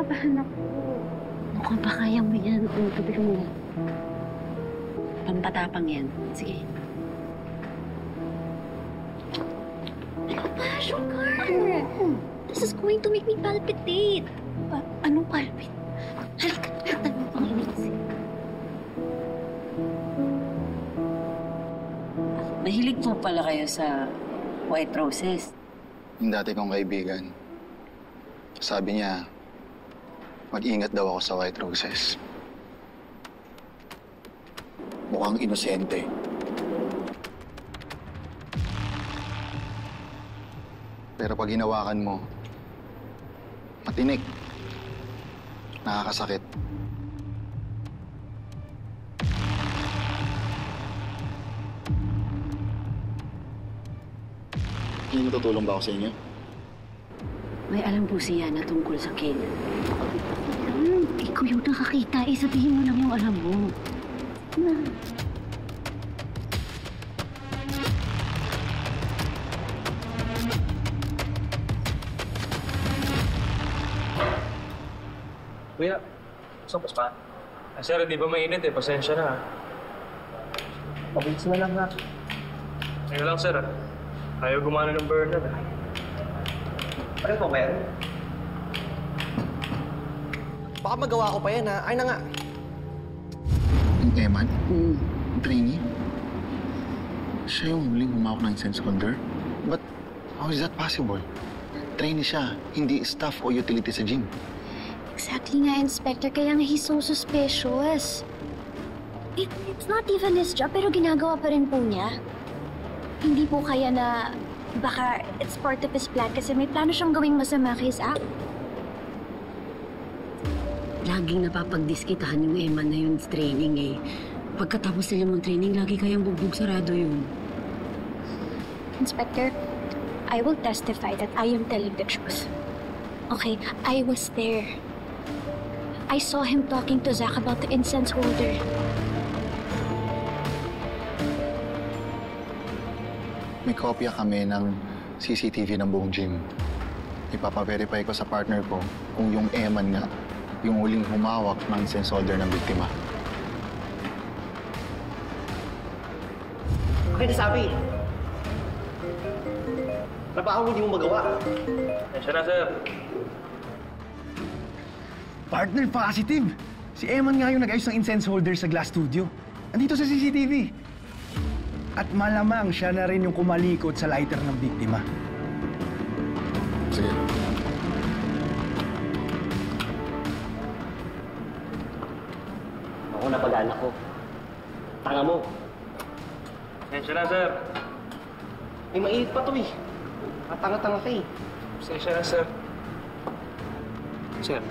kinakabahan ako. Mukhang ba kaya mo yan? Tubig mo. Pampatapang yan. Sige. Ano ba? Sugar! This is going to make me palpitate. Anong palpit? Halika, laktan mo pang inisip. Mahilig po pala kayo sa white roses. Yung dati kong kaibigan, sabi niya, mag-ingat daw ako sa white roses. Mukhang inosente. Pero pag hinawakan mo, matinik. Nakakasakit. Hindi matutulong ba ako sa inyo? May alam po siya na tungkol sa Ken. Ikaw yung nakakita. Sabihin mo lang yung alam mo. Na. Kuya, saan pa? Sir, di ba mainit eh? Pasensya na. Pabilis na lang ha. Ngayon lang, sir. Ayaw gumana ng burner. Ano po, meron? Baka magawa ko pa yan, ha? Ay na nga. Yung Eman? Yung trainee? Siya yung huling humawak ng incense holder? But how is that possible? Trainee siya, hindi staff o utility sa gym. Exactly nga, Inspector. Kaya nga he's so suspicious. It's not even his job, pero ginagawa pa rin po niya. Hindi po kaya na baka it's part of his plan kasi may plano siyang gawing masama kay Zach. Laging napapagdiskitahan yung Eman na yun sa training eh. Pagkatapos nila mong training, lagi kayang bugbog sarado yun. Inspector, I will testify that I am telling the truth. Okay, I was there. I saw him talking to Zach about the incense holder. May kopya kami ng CCTV ng buong gym. Ipapa-verify ko sa partner ko kung yung Eman nga, yung huling humawak ng incense holder ng biktima. Okay, nasabi. Trabaho hindi mo magawa. Pasensya na, sir. Partner, positive! Si Eman nga yung nag-ayos ng incense holder sa Glass Studio. Andito sa CCTV. At malamang siya na rin yung kumalikot sa lighter ng biktima. Sige. Ako na pag-anak ko. Tanga mo. Pasensya na, sir. May mainit pa to eh. Tanga-tanga ka eh. Pasensya na, sir. Sir,